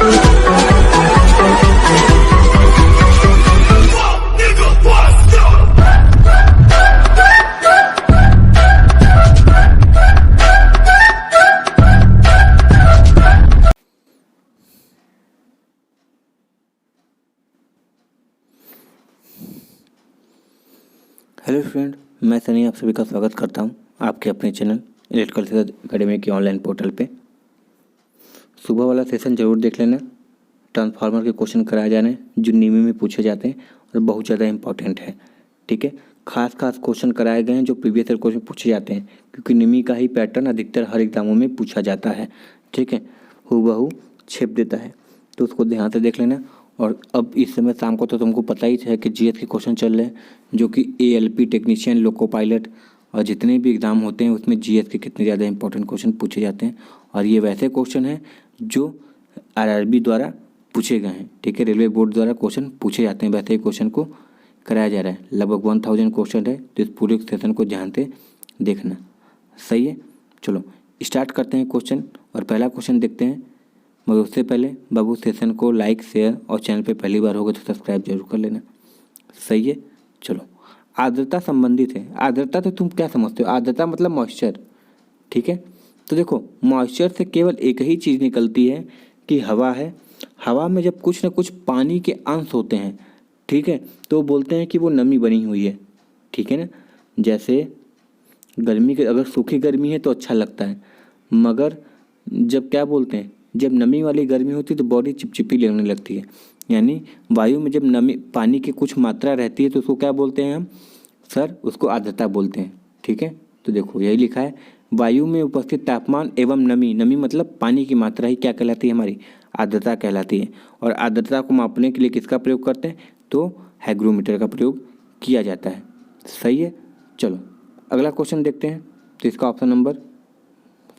Hello friend, मैं सनी आप सभी का स्वागत करता हूं आपके अपने चैनल इलेक्ट्रिकल एकेडमी के ऑनलाइन पोर्टल पे। सुबह वाला सेशन ज़रूर देख लेना। ट्रांसफार्मर के क्वेश्चन कराए जा रहे हैं जो नीमी में पूछे जाते हैं और बहुत ज़्यादा इंपॉर्टेंट है। ठीक है, खास क्वेश्चन कराए गए हैं जो प्रीवियस ईयर क्वेश्चन पूछे जाते हैं, क्योंकि नीमी का ही पैटर्न अधिकतर हर एग्जामों में पूछा जाता है। ठीक है, हूबहू छेप देता है, तो उसको ध्यान से देख लेना। और अब इस समय शाम को तो तुमको पता ही है कि जीएस के क्वेश्चन चल रहे हैं, जो कि एएलपी टेक्नीशियन, लोको पायलट और जितने भी एग्ज़ाम होते हैं उसमें जीएस के कितने ज़्यादा इंपॉर्टेंट क्वेश्चन पूछे जाते हैं। और ये वैसे क्वेश्चन हैं जो आरआरबी द्वारा पूछे गए हैं। ठीक है, रेलवे बोर्ड द्वारा क्वेश्चन पूछे जाते हैं, वैसे ही क्वेश्चन को कराया जा रहा है। लगभग 1000 क्वेश्चन है, तो इस पूरे सेशन को ध्यान से देखना। सही है, चलो स्टार्ट करते हैं क्वेश्चन। और पहला क्वेश्चन देखते हैं, मगर उससे पहले बाबू सेशन को लाइक, शेयर और चैनल पे पहली बार होगा तो सब्सक्राइब जरूर कर लेना। सही है, चलो आर्द्रता संबंधित है। आर्द्रता तो तुम क्या समझते हो? आर्द्रता मतलब मॉइस्चर। ठीक है, तो देखो मॉइस्चर से केवल एक ही चीज़ निकलती है कि हवा है। हवा में जब कुछ ना कुछ पानी के अंश होते हैं, ठीक है, तो बोलते हैं कि वो नमी बनी हुई है। ठीक है ना, जैसे गर्मी के, अगर सूखी गर्मी है तो अच्छा लगता है, मगर जब क्या बोलते हैं, जब नमी वाली गर्मी होती है तो बॉडी चिपचिपी लगने लगती है। यानी वायु में जब नमी, पानी की कुछ मात्रा रहती है तो उसको क्या बोलते हैं हम सर? उसको आर्द्रता बोलते हैं। ठीक है, तो देखो यही लिखा है, वायु में उपस्थित तापमान एवं नमी, नमी मतलब पानी की मात्रा ही क्या कहलाती है? हमारी आर्द्रता कहलाती है। और आर्द्रता को मापने के लिए किसका प्रयोग करते हैं? तो हाइग्रोमीटर का प्रयोग किया जाता है। सही है, चलो अगला क्वेश्चन देखते हैं। तो इसका ऑप्शन नंबर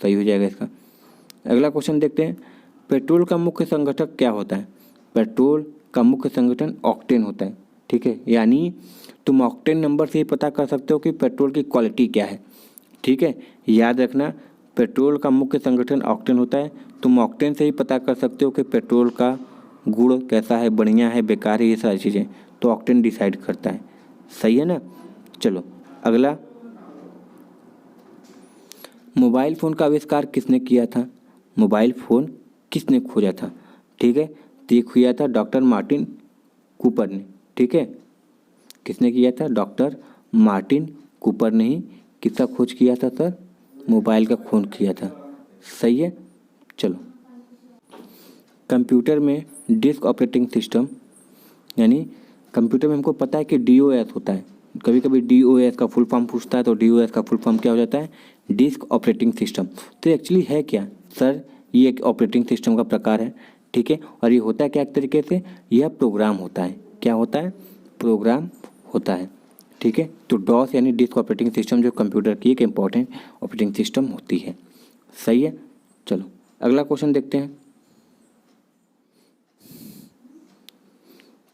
सही हो जाएगा इसका। अगला क्वेश्चन देखते हैं, पेट्रोल का मुख्य संगठक क्या होता है? पेट्रोल का मुख्य संगठन ऑक्टेन होता है। ठीक है, यानी तुम ऑक्टेन नंबर से ही पता कर सकते हो कि पेट्रोल की क्वालिटी क्या है। ठीक है, याद रखना, पेट्रोल का मुख्य संगठन ऑक्टेन होता है। तुम ऑक्टेन से ही पता कर सकते हो कि पेट्रोल का गुण कैसा है, बढ़िया है, बेकार है, ये सारी चीज़ें तो ऑक्टेन डिसाइड करता है। सही है ना, चलो अगला, मोबाइल फ़ोन का आविष्कार किसने किया था? मोबाइल फ़ोन किसने खोजा था? ठीक है, तो ये किया था डॉक्टर मार्टिन कूपर ने। ठीक है, किसने किया था? डॉक्टर मार्टिन कूपर ने ही किसका खोज किया था सर? मोबाइल का खोज किया था। सही है, चलो कंप्यूटर में डिस्क ऑपरेटिंग सिस्टम, यानी कंप्यूटर में हमको पता है कि डीओएस होता है। कभी कभी डीओएस का फुल फॉर्म पूछता है, तो डीओएस का फुल फॉर्म क्या हो जाता है? Disk operating system. तो एक्चुअली है क्या सर? ये एक ऑपरेटिंग सिस्टम का प्रकार है। ठीक है, और ये होता है क्या एक तरीके से? यह प्रोग्राम होता है। क्या होता है? प्रोग्राम होता है। ठीक है, तो डॉस यानी डिस्क ऑपरेटिंग सिस्टम जो कंप्यूटर की एक इम्पॉर्टेंट ऑपरेटिंग सिस्टम होती है। सही है, चलो अगला क्वेश्चन देखते हैं,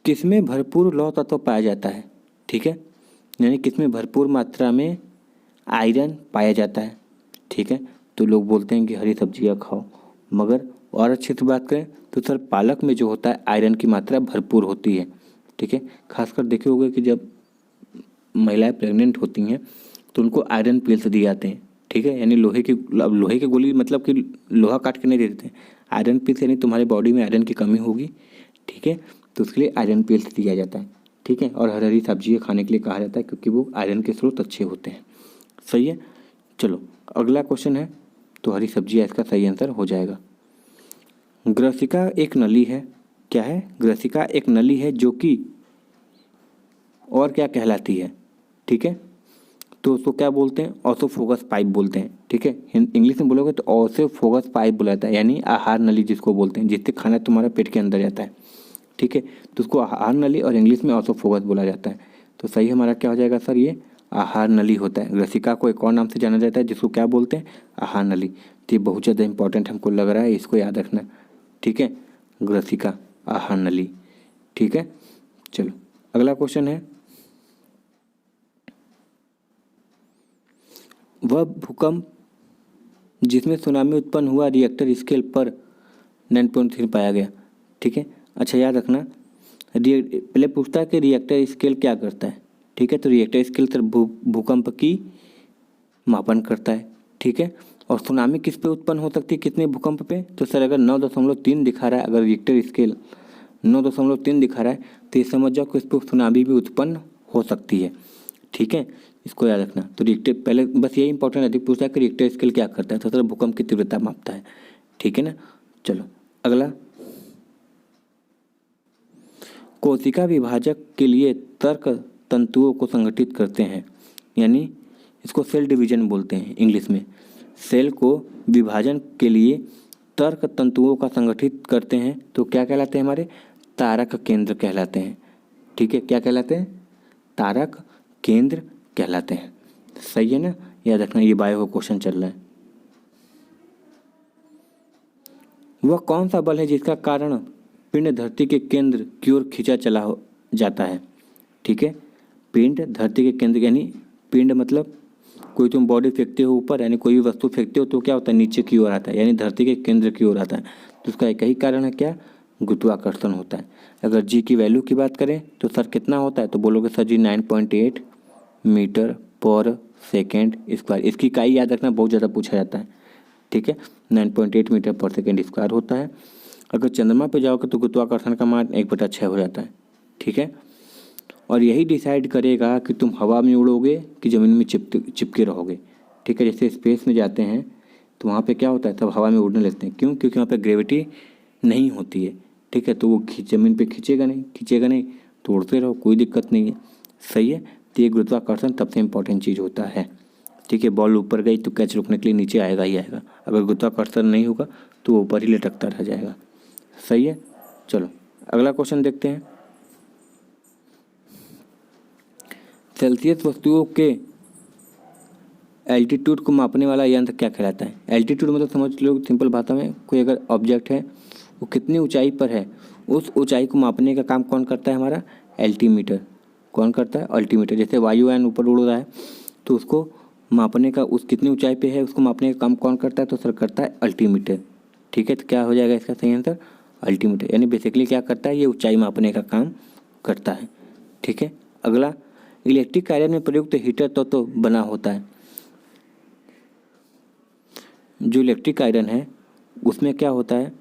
किसमें भरपूर लौह तत्व पाया जाता है? ठीक है, यानी किसमें भरपूर मात्रा में आयरन पाया जाता है? ठीक है, तो लोग बोलते हैं कि हरी सब्जियां खाओ, मगर और अच्छे से बात करें तो सर पालक में जो होता है आयरन की मात्रा भरपूर होती है। ठीक है, खासकर देखे होंगे कि जब महिलाएं प्रेग्नेंट होती हैं तो उनको आयरन पिल्स दिए जाते हैं। ठीक है, यानी लोहे की गोली, मतलब कि लोहा काट के नहीं दे देते हैं, आयरन पिल्स, यानी तुम्हारे बॉडी में आयरन की कमी होगी। ठीक है, तो उसके लिए आयरन पिल्स दिया जाता है। ठीक है, और हरी हरी सब्जियाँ खाने के लिए कहा जाता है क्योंकि वो आयरन के स्रोत अच्छे होते हैं। सही है, चलो अगला क्वेश्चन है, तो हरी सब्जियाँ इसका सही आंसर हो जाएगा। ग्रसिका एक नली है। क्या है? ग्रसिका एक नली है जो कि और क्या कहलाती है? ठीक है, तो उसको क्या बोलते हैं? ऑसोफोगस पाइप बोलते हैं। ठीक है, इंग्लिश में बोलोगे तो ऑसोफोगस पाइप बोला जाता है, यानी आहार नली जिसको बोलते हैं, जिससे खाना तुम्हारा पेट के अंदर जाता है। ठीक है, तो उसको आहार नली और इंग्लिश में ऑसोफोगस बोला जाता है। तो सही हमारा क्या हो जाएगा सर? ये आहार नली होता है। ग्रसिका को एक और नाम से जाना जाता है जिसको क्या बोलते हैं? आहार नली। तो ये बहुत ज़्यादा इंपॉर्टेंट हमको लग रहा है, इसको याद रखना। ठीक है, ग्रसिका, आहार नली। ठीक है, चलो अगला क्वेश्चन है, वह भूकंप जिसमें सुनामी उत्पन्न हुआ रिएक्टर स्केल पर 9.3 पाया गया। ठीक है। अच्छा याद रखना, पहले पूछता है कि रिएक्टर स्केल क्या करता है। ठीक है, तो रिएक्टर स्केल सर भूकंप की मापन करता है। ठीक है, और सुनामी किस पे उत्पन्न हो सकती है, कितने भूकंप पे, तो सर अगर 9.3 दिखा रहा है, अगर रिएक्टर स्केल 9.3 दिखा रहा है तो ये समझ जाओ कि इस पर सुनामी भी उत्पन्न हो सकती है। ठीक है, इसको याद रखना। तो रिएक्टर पहले बस यही इंपॉर्टेंट अधिक पूछता है कि रिएक्टर स्केल क्या करता है, तो सर भूकंप की तीव्रता मापता है। ठीक है ना। चलो अगला, कोशिका विभाजक के लिए तर्क तंतुओं को संगठित करते हैं, यानी इसको सेल डिवीजन बोलते हैं इंग्लिश में। सेल को विभाजन के लिए तर्क तंतुओं का संगठित करते हैं तो क्या कहलाते हैं, हमारे तारक केंद्र कहलाते हैं। ठीक है, क्या कहलाते हैं, तारक केंद्र कहलाते हैं। सही है ना, याद रखना, ये बायो का क्वेश्चन चल रहा है। वह कौन सा बल है जिसका कारण पिंड धरती के केंद्र की ओर खींचा चला जाता है। ठीक है, पिंड धरती के केंद्र, यानी पिंड मतलब कोई तुम बॉडी फेंकते हो ऊपर, यानी कोई भी वस्तु फेंकते हो तो क्या होता है, नीचे की ओर आता है, यानी धरती के केंद्र की ओर आता है। तो उसका एक ही कारण है, क्या, गुरुत्वाकर्षण होता है। अगर जी की वैल्यू की बात करें तो सर कितना होता है, तो बोलोगे सर जी 9.8 मीटर पर सेकेंड स्क्वायर। इसकी इकाई याद रखना, बहुत ज़्यादा पूछा जाता है। ठीक है, 9.8 मीटर पर सेकेंड स्क्वायर होता है। अगर चंद्रमा पे जाओगे तो गुरुत्वाकर्षण का मान 1/6 हो जाता है। ठीक है, और यही डिसाइड करेगा कि तुम हवा में उड़ोगे कि ज़मीन में चिपके रहोगे। ठीक है, जैसे स्पेस में जाते हैं तो वहाँ पे क्या होता है, तब हवा में उड़ने लगते हैं। क्यों, क्योंकि वहाँ पे ग्रेविटी नहीं होती है। ठीक है, तो वो ज़मीन पे खींचेगा नहीं तो उड़ते रहो, कोई दिक्कत नहीं है। सही है, तो ये गुरुत्वाकर्षण सबसे इम्पोर्टेंट चीज़ होता है। ठीक है, बॉल ऊपर गई तो कैच रुकने के लिए नीचे आएगा ही आएगा। अगर गुरुत्वाकर्षण नहीं होगा तो वो ऊपर ही लटकता रह जाएगा। सही है, चलो अगला क्वेश्चन देखते हैं। सेल्सियस वस्तुओं के एल्टीट्यूड को मापने वाला यंत्र क्या कहलाता है। एल्टीट्यूड मतलब समझ लो सिंपल भाषा में, कोई अगर ऑब्जेक्ट है वो कितनी ऊंचाई पर है, उस ऊंचाई को मापने का काम कौन करता है, हमारा एल्टीमीटर। कौन करता है, अल्टीमीटर। जैसे वायुयान ऊपर उड़ रहा है तो उसको मापने का, उस कितनी ऊंचाई पे है उसको मापने का काम कौन करता है, तो सर करता है अल्टीमीटर। ठीक है, तो क्या हो जाएगा इसका सही आंसर, अल्टीमीटर। यानी बेसिकली क्या करता है, ये ऊंचाई मापने का काम करता है। ठीक है, अगला, इलेक्ट्रिक आयरन में प्रयुक्त हीटर तो बना होता है। जो इलेक्ट्रिक आयरन है उसमें क्या होता है,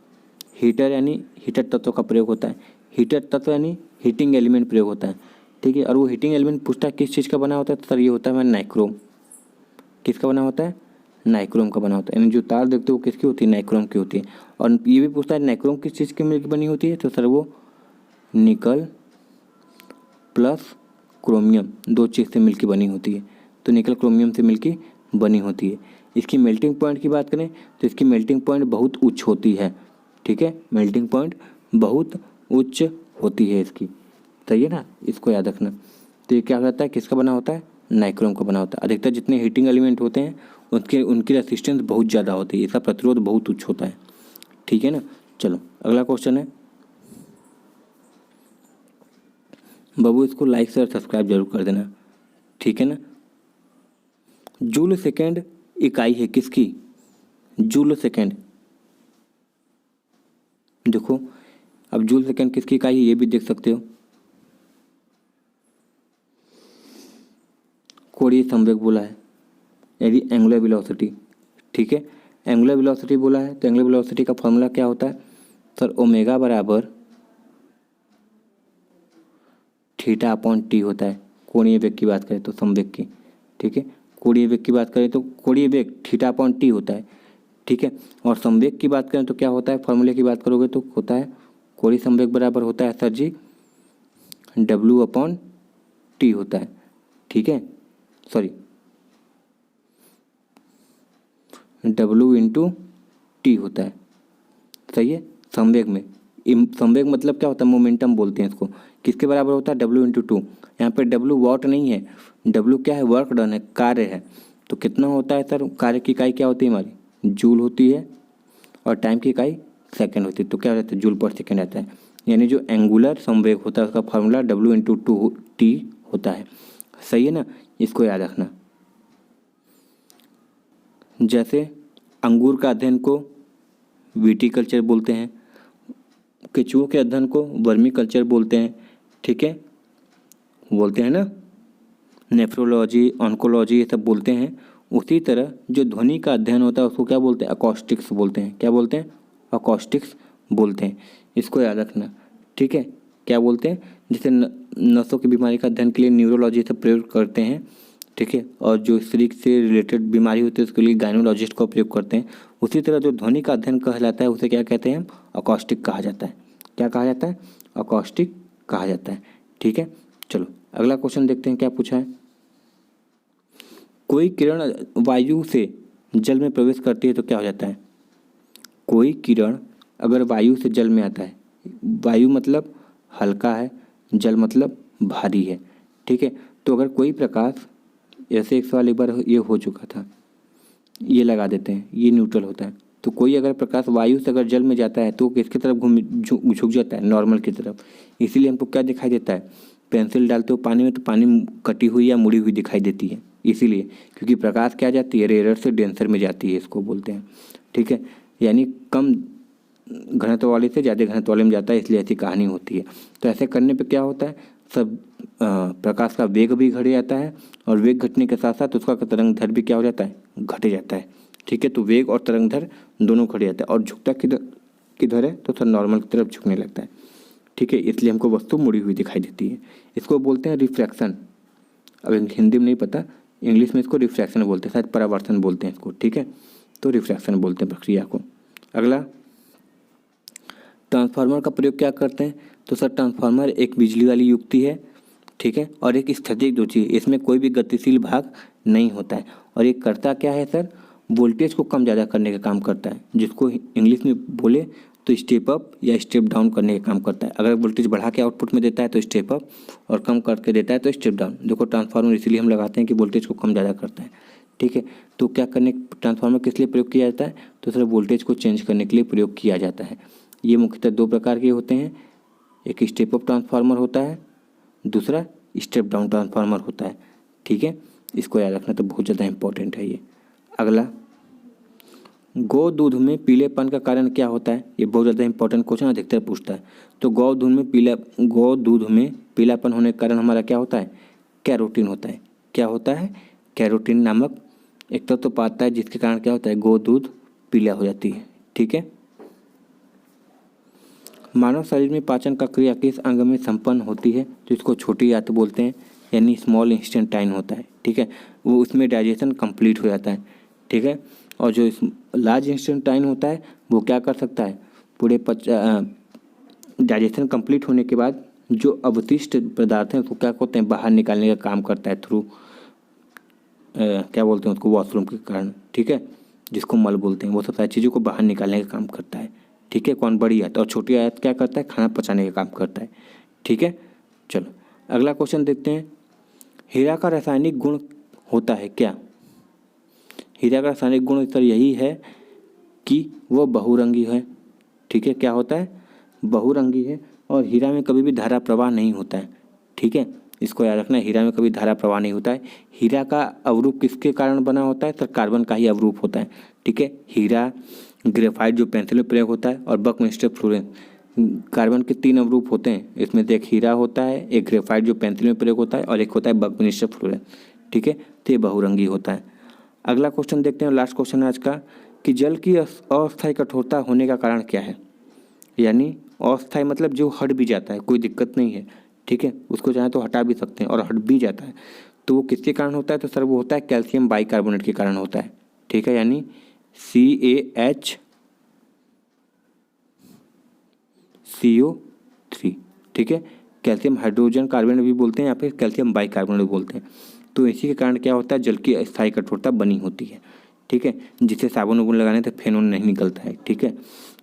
हीटर यानी हीटर तत्व का प्रयोग होता है। हीटर तत्व यानी हीटिंग एलिमेंट प्रयोग होता है। ठीक है, और वो हीटिंग एलिमेंट पूछता है किस चीज़ का बना होता है, तो सर ये होता है नाइक्रोम। किसका बना होता है, नाइक्रोम का बना होता है। यानी जो तार देखते हो वो किसकी होती है, नाइक्रोम की होती है। और ये भी पूछता है नाइक्रोम किस चीज़ की मिलकर बनी होती है, तो सर वो निकल प्लस क्रोमियम, दो चीज़ से मिलकर बनी होती है। तो निकल क्रोमियम से मिलकर बनी होती है। इसकी मेल्टिंग पॉइंट की बात करें तो इसकी मेल्टिंग पॉइंट बहुत उच्च होती है। ठीक है, मेल्टिंग पॉइंट बहुत उच्च होती है इसकी। सही है ना, इसको याद रखना। तो ये क्या होता है, किसका बना होता है, नाइक्रोम का बना होता है। अधिकतर जितने हीटिंग एलिमेंट होते हैं उनकी रेसिस्टेंस बहुत ज़्यादा होती है, इसका प्रतिरोध बहुत उच्च होता है। ठीक है ना, चलो अगला क्वेश्चन है। बाबू इसको लाइक शेयर सब्सक्राइब जरूर कर देना। ठीक है ना। जूल सेकेंड इकाई है किसकी, जूल सेकेंड। देखो अब जूल सेकेंड किसकी इकाई है ये भी देख सकते हो। कोणीय संवेग बोला है, यानी एंगुलर वेलोसिटी। ठीक है, एंगुलर वेलोसिटी बोला है तो एंगुलर वेलोसिटी का फॉर्मूला क्या होता है, सर ओमेगा बराबर थीटा अपॉन टी होता है। कोणीय वेग की बात करें तो संवेग की। ठीक है, कोणीय वेग की बात करें तो कोणीय वेग थीटा अपॉन टी होता है। ठीक है, और संवेग की बात करें तो क्या होता है, फॉर्मूले की बात करोगे तो होता है कोणीय संवेग बराबर होता है सर जी डब्ल्यू अपॉन टी होता है। ठीक है, सॉरी डब्ल्यू इंटू टी होता है। सही है, संवेग में संवेग मतलब क्या होता है, मोमेंटम बोलते हैं इसको। किसके बराबर होता है, डब्ल्यू इंटू टू। यहाँ पे डब्ल्यू वॉट नहीं है, डब्ल्यू क्या है, वर्क डन है, कार्य है। तो कितना होता है सर, कार्य की इकाई क्या होती है हमारी, जूल होती है, और टाइम की इकाई सेकेंड होती है। तो क्या रहता है, जूल पर सेकेंड रहता है। यानी जो एंगुलर संवेग होता है उसका formula W into two T होता है। सही है ना, इसको याद रखना। जैसे अंगूर का अध्ययन को विटीकल्चर बोलते हैं, केंचुओं के अध्ययन को वर्मी कल्चर बोलते हैं, ठीक है, बोलते हैं ना, नेफ्रोलॉजी, ऑन्कोलॉजी ये सब बोलते हैं। उसी तरह जो ध्वनि का अध्ययन होता है उसको क्या बोलते हैं, अकॉस्टिक्स बोलते हैं। क्या बोलते हैं, अकॉस्टिक्स बोलते हैं। इसको याद रखना, ठीक है। क्या बोलते हैं, जैसे नसों की बीमारी का अध्ययन के लिए न्यूरोलॉजी से प्रयोग करते हैं, ठीक है, और जो स्त्री से रिलेटेड बीमारी होती है उसके लिए गायनोलॉजिस्ट का प्रयोग करते हैं। उसी तरह जो ध्वनि का अध्ययन कहलाता है उसे क्या कहते हैं हम, अकॉस्टिक कहा जाता है। क्या कहा जाता है, अकॉस्टिक कहा जाता है, ठीक है। चलो अगला क्वेश्चन देखते हैं क्या पूछा है। कोई किरण वायु से जल में प्रवेश करती है तो क्या हो जाता है। कोई किरण अगर वायु से जल में आता है, वायु मतलब हल्का है, जल मतलब भारी है, ठीक है। तो अगर कोई प्रकाश, ऐसे एक सवाल एक बार ये हो चुका था, ये लगा देते हैं, ये न्यूट्रल होता है। तो कोई अगर प्रकाश वायु से अगर जल में जाता है तो वो किसकी तरफ झुक जाता है, नॉर्मल की तरफ। इसीलिए हमको क्या दिखाई देता है, पेंसिल डालते हो पानी में तो पानी कटी हुई या मुड़ी हुई दिखाई देती है, इसीलिए क्योंकि प्रकाश क्या जाती है, रेयर से डेंसर में जाती है, इसको बोलते हैं, ठीक है। यानी कम घनत्व वाले से ज़्यादा घनत्व वाले में जाता है, इसलिए ऐसी कहानी होती है। तो ऐसे करने पे क्या होता है, सब प्रकाश का वेग भी घट जाता है, और वेग घटने के साथ साथ उसका तरंग दैर्ध्य भी क्या हो जाता है, घट जाता है, ठीक है। तो वेग और तरंग दैर्ध्य दोनों घट जाता है, और झुकता किधर है, तो सर नॉर्मल की तरफ झुकने लगता है, ठीक है। इसलिए हमको वस्तु मुड़ी हुई दिखाई देती है। इसको बोलते हैं रिफ्रैक्शन। अब हिंदी में नहीं पता, इंग्लिश में इसको रिफ्रैक्शन बोलते हैं, शायद परावर्तन बोलते हैं इसको, ठीक है। तो रिफ्रैक्शन बोलते हैं प्रक्रिया को। अगला, ट्रांसफार्मर का प्रयोग क्या करते हैं, तो सर ट्रांसफार्मर एक बिजली वाली युक्ति है, ठीक है, और एक स्थैतिक रुचि, इसमें कोई भी गतिशील भाग नहीं होता है। और ये करता क्या है सर, वोल्टेज को कम ज़्यादा करने का काम करता है, जिसको इंग्लिश में बोले तो स्टेप अप या स्टेप डाउन करने का काम करता है। अगर वोल्टेज बढ़ा के आउटपुट में देता है तो स्टेप अप, और कम करके देता है तो स्टेप डाउन। देखो ट्रांसफार्मर इसीलिए हम लगाते हैं कि वोल्टेज को कम ज़्यादा करता है, ठीक है। तो क्या करने, ट्रांसफार्मर किस लिए प्रयोग किया जाता है, तो सर वोल्टेज को चेंज करने के लिए प्रयोग किया जाता है। ये मुख्यतः दो प्रकार के होते हैं, एक स्टेप अप ट्रांसफार्मर होता है, दूसरा स्टेप डाउन ट्रांसफार्मर होता है, ठीक है। इसको याद रखना तो बहुत ज़्यादा इंपॉर्टेंट है ये। अगला, गौ दूध में पीलेपन का कारण क्या होता है, ये बहुत ज़्यादा इंपॉर्टेंट क्वेश्चन अधिकतर पूछता है। तो गौ दूध में पीलापन होने के कारण हमारा क्या होता है, कैरोटीन होता है। क्या होता है, कैरोटीन नामक एक तत्व पाता है, जिसके कारण क्या होता है, गौ दूध पीला हो जाती है, ठीक है। मानव शरीर में पाचन का क्रिया किस अंग में संपन्न होती है, तो इसको छोटी आंत बोलते हैं, यानी स्मॉल इंस्टेंटाइन होता है, ठीक है। वो उसमें डाइजेशन कंप्लीट हो जाता है, ठीक है। और जो लार्ज इंस्टेंटाइन होता है वो क्या कर सकता है, पूरे डाइजेशन कंप्लीट होने के बाद जो अवशिष्ट पदार्थ हैं उसको क्या करते हैं, बाहर निकालने का काम करता है थ्रू क्या बोलते हैं उसको, वॉशरूम के कारण, ठीक है, जिसको मल बोलते हैं। वो सब सारी चीज़ों को बाहर निकालने का काम करता है, ठीक है। कौन, बड़ी आयत, और छोटी आयत क्या करता है, खाना पचाने का काम करता है, ठीक है। चलो अगला क्वेश्चन देखते हैं। हीरा का रासायनिक गुण होता है क्या, हीरा का रासायनिक गुण सर यही है कि वो बहुरंगी है, ठीक है। क्या होता है, बहुरंगी है, और हीरा में कभी भी धारा प्रवाह नहीं होता है, ठीक है। इसको याद रखना, हीरा में कभी धारा प्रवाह नहीं होता है। हीरा का अवरूप किसके कारण बना होता है, सर कार्बन का ही अवरूप होता है, ठीक है। हीरा, ग्रेफाइट जो पेंसिल में प्रयोग होता है, और बकमिस्टर फ्लोरेंस, कार्बन के 3 अवरूप होते हैं। इसमें से एक हीरा होता है, एक ग्रेफाइट जो पेंसिल में प्रयोग होता है, और एक होता है बकमिस्टर फ्लोरेंस, ठीक है। तो ये बहुरंगी होता है। अगला क्वेश्चन देखते हैं, लास्ट क्वेश्चन है आज का, कि जल की अस्थायी कठोरता होने का कारण क्या है। यानी अस्थायी मतलब जो हट भी जाता है, कोई दिक्कत नहीं है, ठीक है, उसको चाहे तो हटा भी सकते हैं, और हट भी जाता है, तो वो किसके कारण होता है, तो सर वो होता है कैल्शियम बाइकार्बोनेट के कारण होता है, ठीक है। यानी CaHCO3, ठीक है। कैल्शियम हाइड्रोजन कार्बोनेट भी बोलते हैं, या फिर कैल्शियम बाइकार्बोनेट बोलते हैं। तो इसी के कारण क्या होता है, जल की स्थायी कठोरता बनी होती है, ठीक है, जिससे साबुन उबुन लगाने से फेनोन नहीं निकलता है, ठीक है।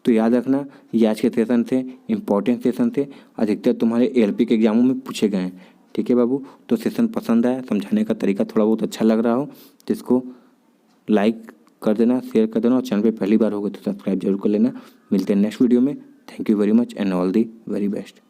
तो याद रखना, ये आज के सेशन से इंपॉर्टेंट सेशन थे, अधिकतर तुम्हारे ALP के एग्जामों में पूछे गए हैं, ठीक है बाबू। तो सेशन पसंद आया, समझाने का तरीका थोड़ा बहुत अच्छा लग रहा हो तो इसको लाइक कर देना, शेयर कर देना, और चैनल पे पहली बार होगा तो सब्सक्राइब जरूर कर लेना। मिलते हैं नेक्स्ट वीडियो में। Thank you very much and all the very best.